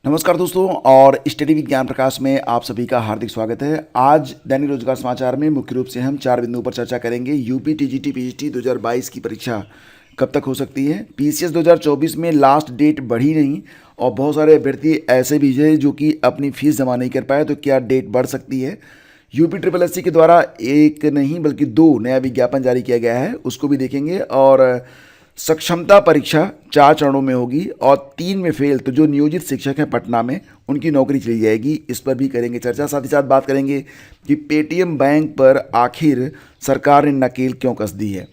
नमस्कार दोस्तों और स्टडी विद ज्ञान प्रकाश में आप सभी का हार्दिक स्वागत है। आज दैनिक रोजगार समाचार में मुख्य रूप से हम 4 बिंदुओं पर चर्चा करेंगे। यूपी टीजीटी पीजीटी 2022 की परीक्षा कब तक हो सकती है। पीसीएस 2024 में लास्ट डेट बढ़ी नहीं और बहुत सारे अभ्यर्थी ऐसे भी हैं जो कि अपनी फीस जमा नहीं कर पाए, तो क्या डेट बढ़ सकती है। यूपी ट्रिपल एससी के द्वारा एक नहीं बल्कि 2 नया विज्ञापन जारी किया गया है, उसको भी देखेंगे। और सक्षमता परीक्षा 4 चरणों में होगी और 3 में फेल तो जो नियोजित शिक्षक हैं पटना में उनकी नौकरी चली जाएगी, इस पर भी करेंगे चर्चा। साथ ही साथ बात करेंगे कि पेटीएम बैंक पर आखिर सरकार ने नकेल क्यों कस दी है।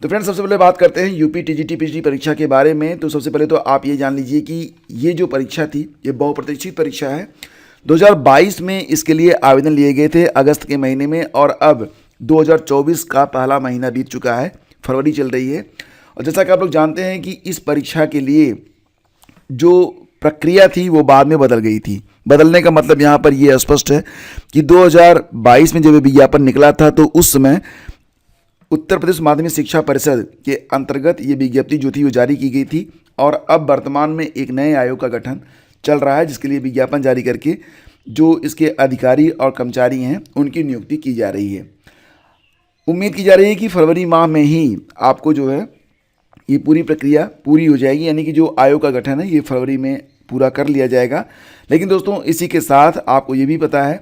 तो फ्रेंड्स, सबसे पहले बात करते हैं यूपी टीजीटी पीजीटी परीक्षा के बारे में। तो सबसे पहले तो आप ये जान लीजिए कि ये जो परीक्षा थी ये बहुप्रतीक्षित परीक्षा है। 2022 में इसके लिए आवेदन लिए गए थे अगस्त के महीने में, और अब 2024 का पहला महीना बीत चुका है, फरवरी चल रही है। और जैसा कि आप लोग जानते हैं कि इस परीक्षा के लिए जो प्रक्रिया थी वो बाद में बदल गई थी। बदलने का मतलब यहाँ पर ये स्पष्ट है कि 2022 में जब ये विज्ञापन निकला था तो उस समय उत्तर प्रदेश माध्यमिक शिक्षा परिषद के अंतर्गत ये विज्ञप्ति जो थी वो जारी की गई थी। और अब वर्तमान में एक नए आयोग का गठन चल रहा है जिसके लिए विज्ञापन जारी करके जो इसके अधिकारी और कर्मचारी हैं उनकी नियुक्ति की जा रही है। उम्मीद की जा रही है कि फरवरी माह में ही आपको जो है ये पूरी प्रक्रिया पूरी हो जाएगी, यानी कि जो आयोग का गठन है ये फरवरी में पूरा कर लिया जाएगा। लेकिन दोस्तों, इसी के साथ आपको ये भी पता है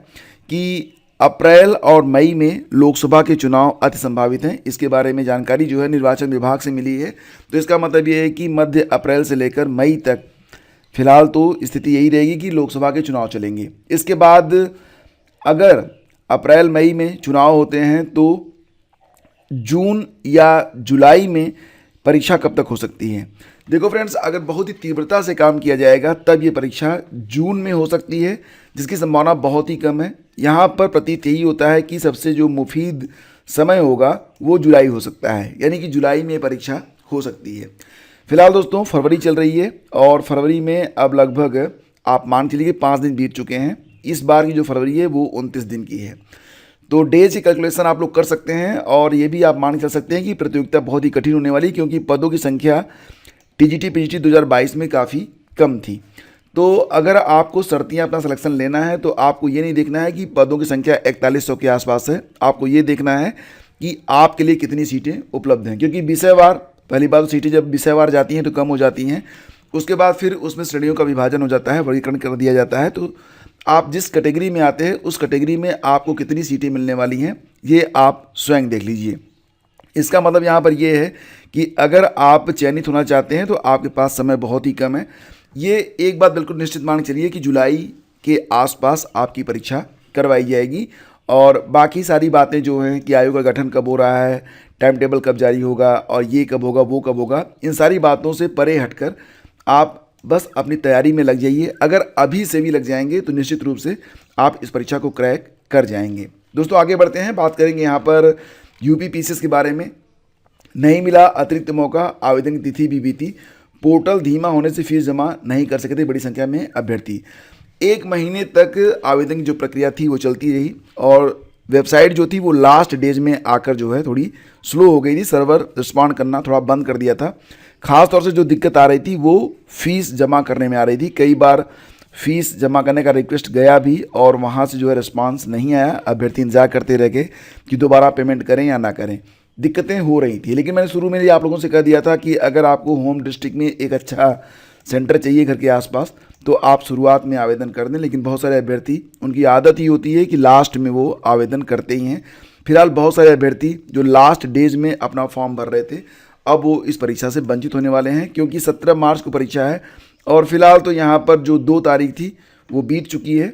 कि अप्रैल और मई में लोकसभा के चुनाव अति संभावित हैं। इसके बारे में जानकारी जो है निर्वाचन विभाग से मिली है। तो इसका मतलब ये है कि मध्य अप्रैल से लेकर मई तक फिलहाल तो स्थिति यही रहेगी कि लोकसभा के चुनाव चलेंगे। इसके बाद अगर अप्रैल मई में चुनाव होते हैं तो जून या जुलाई में परीक्षा कब तक हो सकती है। देखो फ्रेंड्स, अगर बहुत ही तीव्रता से काम किया जाएगा तब ये परीक्षा जून में हो सकती है, जिसकी संभावना बहुत ही कम है। यहाँ पर प्रतीत यही होता है कि सबसे जो मुफीद समय होगा वो जुलाई हो सकता है, यानी कि जुलाई में परीक्षा हो सकती है। फिलहाल दोस्तों फरवरी चल रही है और फरवरी में अब लगभग आप मान चलिए 5 दिन बीत चुके हैं। इस बार की जो फरवरी है वो 29 दिन की है। तो डेज की कैलकुलेशन आप लोग कर सकते हैं और ये भी आप मान के चल सकते हैं कि प्रतियोगिता बहुत ही कठिन होने वाली, क्योंकि पदों की संख्या टीजीटी पीजीटी 2022 में काफ़ी कम थी। तो अगर आपको शर्तियाँ अपना सिलेक्शन लेना है तो आपको ये नहीं देखना है कि पदों की संख्या 4100 के आसपास है, आपको ये देखना है कि आपके लिए कितनी सीटें उपलब्ध हैं। क्योंकि विषयवार, पहली बात तो सीटें जब विषयवार जाती हैं तो कम हो जाती हैं, उसके बाद फिर उसमें श्रेणियों का विभाजन हो जाता है, वर्गीकरण कर दिया जाता है। तो आप जिस कैटेगरी में आते हैं उस कैटेगरी में आपको कितनी सीटें मिलने वाली हैं ये आप स्वयं देख लीजिए। इसका मतलब यहाँ पर ये है कि अगर आप चयनित होना चाहते हैं तो आपके पास समय बहुत ही कम है। ये एक बात बिल्कुल निश्चित मान के चलिए कि जुलाई के आसपास आपकी परीक्षा करवाई जाएगी। और बाकी सारी बातें जो हैं कि आयोग का गठन कब हो रहा है, टाइम टेबल कब जारी होगा और ये कब होगा वो कब होगा, इन सारी बातों से परे हटकर आप बस अपनी तैयारी में लग जाइए। अगर अभी से भी लग जाएंगे तो निश्चित रूप से आप इस परीक्षा को क्रैक कर जाएंगे। दोस्तों आगे बढ़ते हैं, बात करेंगे यहाँ पर यूपी पीसीएस के बारे में। नहीं मिला अतिरिक्त मौका, आवेदन की तिथि भी बीती, पोर्टल धीमा होने से फीस जमा नहीं कर सके थे बड़ी संख्या में अभ्यर्थी। 1 महीने तक आवेदन की जो प्रक्रिया थी वो चलती रही और वेबसाइट जो थी वो लास्ट डेज में आकर जो है थोड़ी स्लो हो गई थी, सर्वर रिस्पॉन्ड करना थोड़ा बंद कर दिया था। खास तौर से जो दिक्कत आ रही थी वो फीस जमा करने में आ रही थी। कई बार फीस जमा करने का रिक्वेस्ट गया भी और वहाँ से जो है रिस्पांस नहीं आया, अभ्यर्थी इंतजार करते रह गए कि दोबारा पेमेंट करें या ना करें। दिक्कतें हो रही थी, लेकिन मैंने शुरू में ही आप लोगों से कह दिया था कि अगर आपको होम डिस्ट्रिक्ट में एक अच्छा सेंटर चाहिए घर के आसपास तो आप शुरुआत में आवेदन कर दें। लेकिन बहुत सारे अभ्यर्थी, उनकी आदत ही होती है कि लास्ट में वो आवेदन करते ही हैं। फिलहाल बहुत सारे अभ्यर्थी जो लास्ट डेज में अपना फॉर्म भर रहे थे अब वो इस परीक्षा से वंचित होने वाले हैं, क्योंकि 17 मार्च को परीक्षा है और फिलहाल तो यहाँ पर जो 2 तारीख थी वो बीत चुकी है।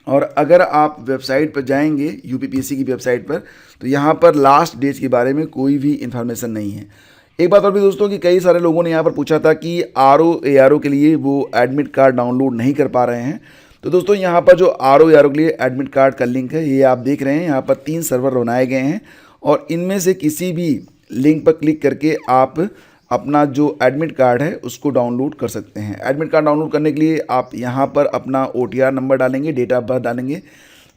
और अगर आप वेबसाइट पर जाएंगे यूपीपीएससी की वेबसाइट पर तो यहाँ पर लास्ट डेट के बारे में कोई भी इन्फॉर्मेशन नहीं है। एक बात और भी दोस्तों कि कई सारे लोगों ने यहाँ पर पूछा था कि आरओ के लिए वो एडमिट कार्ड डाउनलोड नहीं कर पा रहे हैं। तो दोस्तों यहाँ पर जो आरओ के लिए एडमिट कार्ड का लिंक है ये आप देख रहे हैं, यहाँ पर 3 सर्वर बनाए गए हैं और इनमें से किसी भी लिंक पर क्लिक करके आप अपना जो एडमिट कार्ड है उसको डाउनलोड कर सकते हैं। एडमिट कार्ड डाउनलोड करने के लिए आप यहाँ पर अपना OTR नंबर डालेंगे, डेट ऑफ बर्थ डालेंगे,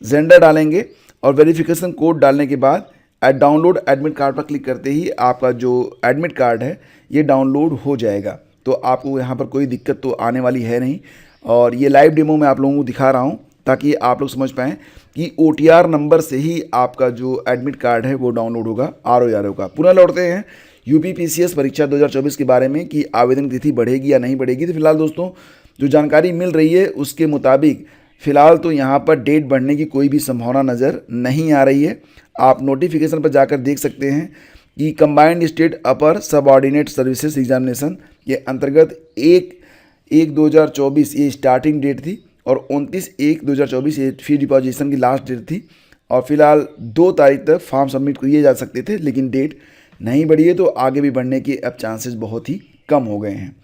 जेंडर डालेंगे और वेरिफिकेशन कोड डालने के बाद डाउनलोड एडमिट कार्ड पर क्लिक करते ही आपका जो एडमिट कार्ड है ये डाउनलोड हो जाएगा। तो आपको यहाँ पर कोई दिक्कत तो आने वाली है नहीं। और ये लाइव डेमो मैं आप लोगों को दिखा रहा हूँ ताकि आप लोग समझ पाएँ कि OTR नंबर से ही आपका जो एडमिट कार्ड है वो डाउनलोड होगा RO का। पुनः लौटते हैं यूपी PCS परीक्षा 2024 के बारे में कि आवेदन की तिथि बढ़ेगी या नहीं बढ़ेगी। तो फिलहाल दोस्तों जो जानकारी मिल रही है उसके मुताबिक फ़िलहाल तो यहाँ पर डेट बढ़ने की कोई भी संभावना नज़र नहीं आ रही है। आप नोटिफिकेशन पर जाकर देख सकते हैं कि कंबाइंड स्टेट अपर सबऑर्डिनेट सर्विसेज एग्जामिनेशन के अंतर्गत 1/1/2024 ये स्टार्टिंग डेट थी और 29/1/2024 ये फी डिपॉजिशन की लास्ट डेट थी। और फिलहाल 2 तारीख तक फॉर्म सबमिट किए जा सकते थे, लेकिन डेट नहीं बढ़ी है, तो आगे भी बढ़ने के अब चांसेस बहुत ही कम हो गए हैं।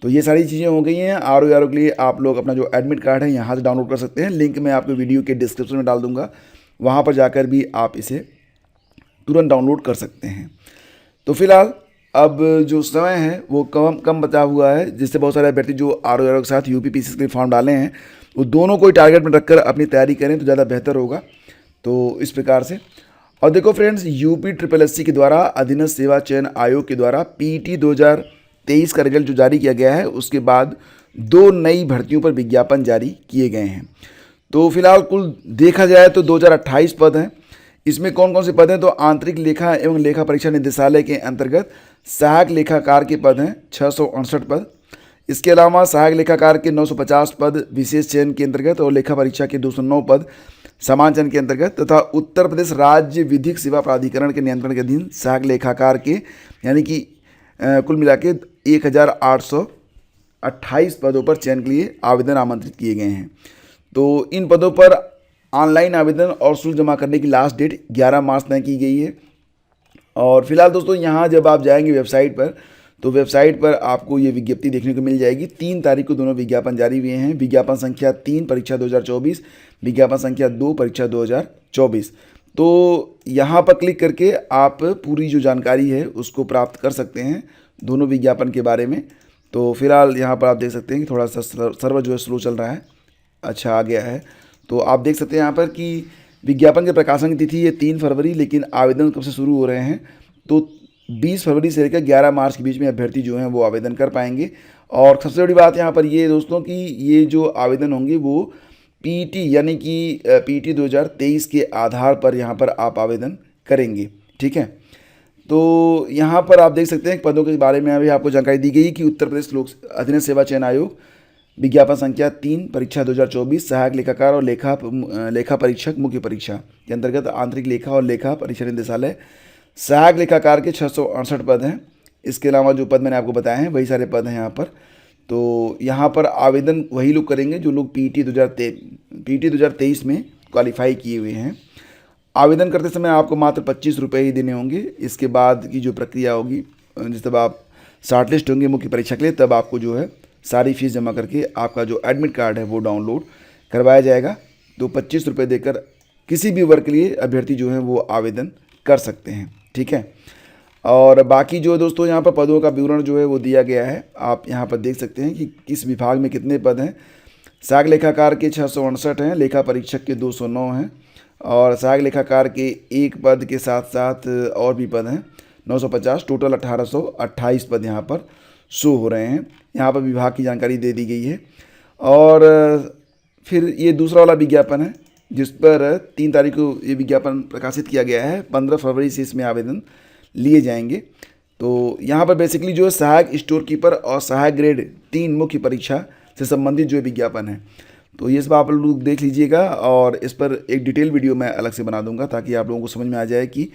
तो ये सारी चीज़ें हो गई हैं। RO के लिए आप लोग अपना जो एडमिट कार्ड है यहाँ से डाउनलोड कर सकते हैं। लिंक मैं आपको वीडियो के डिस्क्रिप्शन में डाल दूँगा, वहाँ पर जाकर भी आप इसे तुरंत डाउनलोड कर सकते हैं। तो फिलहाल अब जो समय है वो कम बचा हुआ है, जिससे बहुत सारे अभ्यर्थी जो RO के साथ यूपी PCS के लिए फॉर्म डाले हैं वो दोनों को टारगेट में रखकर अपनी तैयारी करें तो ज़्यादा बेहतर होगा। तो इस प्रकार से और देखो फ्रेंड्स, UPSSC के द्वारा अधीनस्थ सेवा चयन आयोग के द्वारा PET 2023 का रिजल्ट जो जारी किया गया है उसके बाद 2 नई भर्तियों पर विज्ञापन जारी किए गए हैं। तो फिलहाल कुल देखा जाए तो 2028 पद हैं। इसमें कौन कौन से पद हैं? तो आंतरिक लेखा एवं लेखा परीक्षा निदेशालय के अंतर्गत सहायक लेखाकार के पद हैं 668 पद। इसके अलावा सहायक लेखाकार के 950 पद विशेष चयन के अंतर्गत और लेखा परीक्षा के 209 पद समान चयन के अंतर्गत तथा उत्तर प्रदेश राज्य विधिक सेवा प्राधिकरण के नियंत्रण के अधीन सहायक लेखाकार के यानी कि कुल मिला के 1828 पदों पर चयन के लिए आवेदन आमंत्रित किए गए हैं। तो इन पदों पर ऑनलाइन आवेदन और शुल्क जमा करने की लास्ट डेट 11 मार्च तय की गई है। और फिलहाल दोस्तों यहाँ जब आप जाएंगे वेबसाइट पर तो वेबसाइट पर आपको ये विज्ञप्ति देखने को मिल जाएगी। 3 तारीख को दोनों विज्ञापन जारी हुए हैं। विज्ञापन संख्या 3 परीक्षा 2024, विज्ञापन संख्या 2 परीक्षा 2024। तो यहाँ पर क्लिक करके आप पूरी जो जानकारी है उसको प्राप्त कर सकते हैं दोनों विज्ञापन के बारे में। तो फिलहाल यहाँ पर आप देख सकते हैं कि थोड़ा सा सर्वर जो है स्लो चल रहा है। अच्छा आ गया है। तो आप देख सकते हैं यहाँ पर कि विज्ञापन के प्रकाशन की तिथि है 3 फरवरी, लेकिन आवेदन कब से शुरू हो रहे हैं? तो 20 फरवरी से लेकर 11 मार्च के बीच में अभ्यर्थी जो हैं वो आवेदन कर पाएंगे। और सबसे बड़ी बात यहाँ पर ये दोस्तों कि ये जो आवेदन होंगे वो PET यानी कि PET 2023 के आधार पर यहाँ पर आप आवेदन करेंगे। ठीक है, तो यहाँ पर आप देख सकते हैं पदों के बारे में अभी आपको जानकारी दी गई कि उत्तर प्रदेश लोक अधीनस्थ सेवा चयन आयोग विज्ञापन संख्या 3 परीक्षा 2024 सहायक लेखाकार और लेखा परीक्षक मुख्य परीक्षा के अंतर्गत आंतरिक लेखा और लेखा परीक्षा निदेशालय सहायक लेखाकार के 668 पद हैं। इसके अलावा जो पद मैंने आपको बताए हैं वही सारे पद हैं यहाँ पर। तो यहाँ पर आवेदन वही लोग करेंगे जो लोग PET 2023 में क्वालिफाई किए हुए हैं। आवेदन करते समय आपको मात्र 25 रुपये ही देने होंगे। इसके बाद की जो प्रक्रिया होगी, जब आप शॉर्टलिस्ट होंगे मुख्य परीक्षा के लिए, तब आपको जो है सारी फीस जमा करके आपका जो एडमिट कार्ड है वो डाउनलोड करवाया जाएगा। तो 25 रुपये देकर किसी भी वर्ग के लिए अभ्यर्थी जो है वो आवेदन कर सकते हैं। ठीक है, और बाकी जो दोस्तों यहाँ पर पदों का विवरण जो है वो दिया गया है। आप यहाँ पर देख सकते हैं कि किस विभाग में कितने पद हैं। सहायक लेखाकार के 668 हैं, लेखा परीक्षक के 209 हैं और सहायक लेखाकार के 1 पद के साथ साथ और भी पद हैं 950, टोटल 1828 पद यहाँ पर शो हो रहे हैं। यहाँ पर विभाग की जानकारी दे दी गई है। और फिर ये दूसरा वाला विज्ञापन है जिस पर 3 तारीख को ये विज्ञापन प्रकाशित किया गया है। 15 फरवरी से इसमें आवेदन लिए जाएंगे। तो यहाँ पर बेसिकली जो है सहायक स्टोर कीपर और सहायक ग्रेड 3 मुख्य परीक्षा से संबंधित जो विज्ञापन है, तो ये सब आप लोग देख लीजिएगा। और इस पर एक डिटेल वीडियो मैं अलग से बना दूंगा ताकि आप लोगों को समझ में आ जाए कि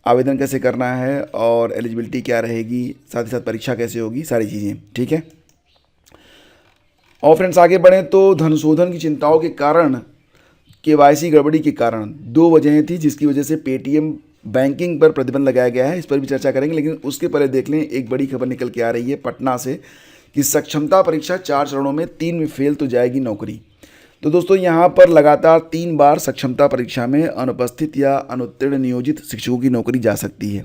आवेदन कैसे करना है और एलिजिबिलिटी क्या रहेगी, साथ ही साथ परीक्षा कैसे होगी, सारी चीज़ें। ठीक है, और फ्रेंड्स आगे बढ़ें तो धन शोधन की चिंताओं के कारण, KYC गड़बड़ी के कारण 2 वजहें थी जिसकी वजह से पेटीएम बैंकिंग पर प्रतिबंध लगाया गया है। इस पर भी चर्चा करेंगे, लेकिन उसके पहले देख लें एक बड़ी खबर निकल के आ रही है पटना से कि सक्षमता परीक्षा 4 चरणों में 3 में फेल तो जाएगी नौकरी। तो दोस्तों यहाँ पर लगातार 3 बार सक्षमता परीक्षा में अनुपस्थित या अनुत्तीर्ण नियोजित शिक्षकों की नौकरी जा सकती है।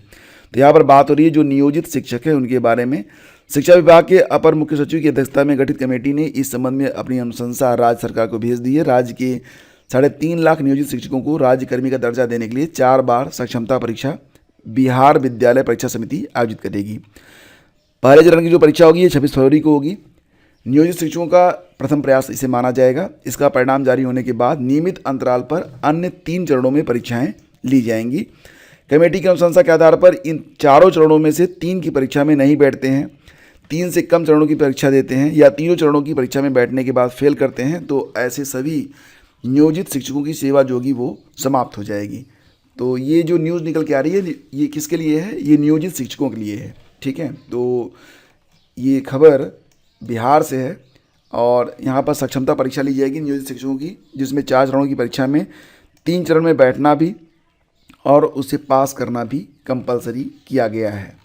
तो यहाँ पर बात हो रही है जो नियोजित शिक्षक है उनके बारे में। शिक्षा विभाग के अपर मुख्य सचिव की अध्यक्षता में गठित कमेटी ने इस संबंध में अपनी अनुशंसा राज्य सरकार को भेज दी है। राज्य के 3.5 लाख नियोजित शिक्षकों को राज्यकर्मी का दर्जा देने के लिए 4 बार सक्षमता परीक्षा बिहार विद्यालय परीक्षा समिति आयोजित करेगी। पहले चरण की जो परीक्षा होगी ये 26 फरवरी को होगी, नियोजित शिक्षकों का प्रथम प्रयास इसे माना जाएगा। इसका परिणाम जारी होने के बाद नियमित अंतराल पर अन्य 3 चरणों में परीक्षाएं ली जाएंगी। कमेटी की अनुशंसा के आधार पर इन चारों चरणों में से 3 की परीक्षा में नहीं बैठते हैं, 3 से कम चरणों की परीक्षा देते हैं या तीनों चरणों की परीक्षा में बैठने के बाद फेल करते हैं, तो ऐसे सभी नियोजित शिक्षकों की सेवा जो होगी वो समाप्त हो जाएगी। तो ये जो न्यूज़ निकल के आ रही है ये किसके लिए है? ये नियोजित शिक्षकों के लिए है। ठीक है, तो ये खबर बिहार से है और यहाँ पर सक्षमता परीक्षा ली जाएगी नियोजित शिक्षकों की, जिसमें 4 चरणों की परीक्षा में 3 चरण में बैठना भी और उसे पास करना भी कंपलसरी किया गया है।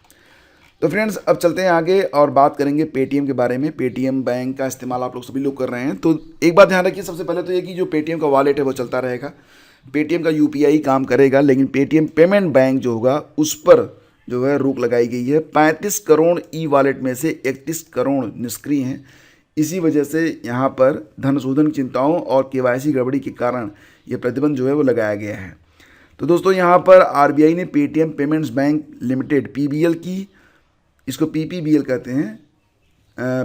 तो फ्रेंड्स, अब चलते हैं आगे और बात करेंगे पेटीएम के बारे में। पेटीएम बैंक का इस्तेमाल आप लोग सभी लोग कर रहे हैं, तो एक बात ध्यान रखिए। सबसे पहले तो ये कि जो पेटीएम का वॉलेट है वो चलता रहेगा, पेटीएम का यूपीआई काम करेगा, लेकिन पेटीएम पेमेंट बैंक जो होगा उस पर जो है रोक लगाई गई है। 35 करोड़ ई वॉलेट में से 31 करोड़ निष्क्रिय हैं। इसी वजह से यहाँ पर धन शोधन चिंताओं और केवाईसी गड़बड़ी के कारण ये प्रतिबंध जो है वो लगाया गया है। तो दोस्तों, यहाँ पर आरबीआई ने Paytm payments bank limited PBL की, इसको पीपीबीएल कहते हैं,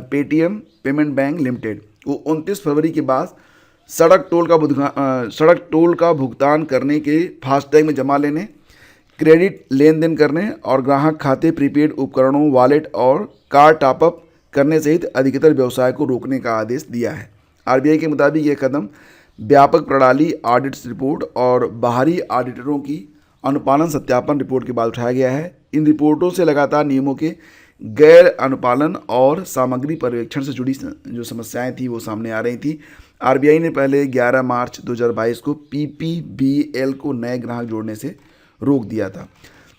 पेटीएम पेमेंट बैंक लिमिटेड वो 29 फरवरी के बाद सड़क टोल का भुगतान करने के, फास्टैग में जमा लेने, क्रेडिट लेन देन करने और ग्राहक खाते, प्रीपेड उपकरणों, वॉलेट और कार्ड टॉपअप करने सहित अधिकतर व्यवसाय को रोकने का आदेश दिया है। आरबीआई के मुताबिक यह कदम व्यापक प्रणाली ऑडिट रिपोर्ट और बाहरी ऑडिटरों की अनुपालन सत्यापन रिपोर्ट के बाद उठाया गया है। इन रिपोर्टों से लगातार नियमों के गैर अनुपालन और सामग्री पर्यवेक्षण से जुड़ी जो समस्याएं थी वो सामने आ रही थी। आरबीआई ने पहले 11 मार्च 2022 को पीपीबीएल को नए ग्राहक जोड़ने से रोक दिया था।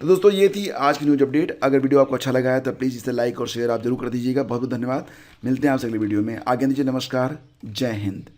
तो दोस्तों, ये थी आज की न्यूज अपडेट। अगर वीडियो आपको अच्छा लगा है तो प्लीज़ इसे लाइक और शेयर आप जरूर कर दीजिएगा। बहुत बहुत धन्यवाद। मिलते हैं आपसे अगले वीडियो में। आगे दीजिए, नमस्कार, जय हिंद।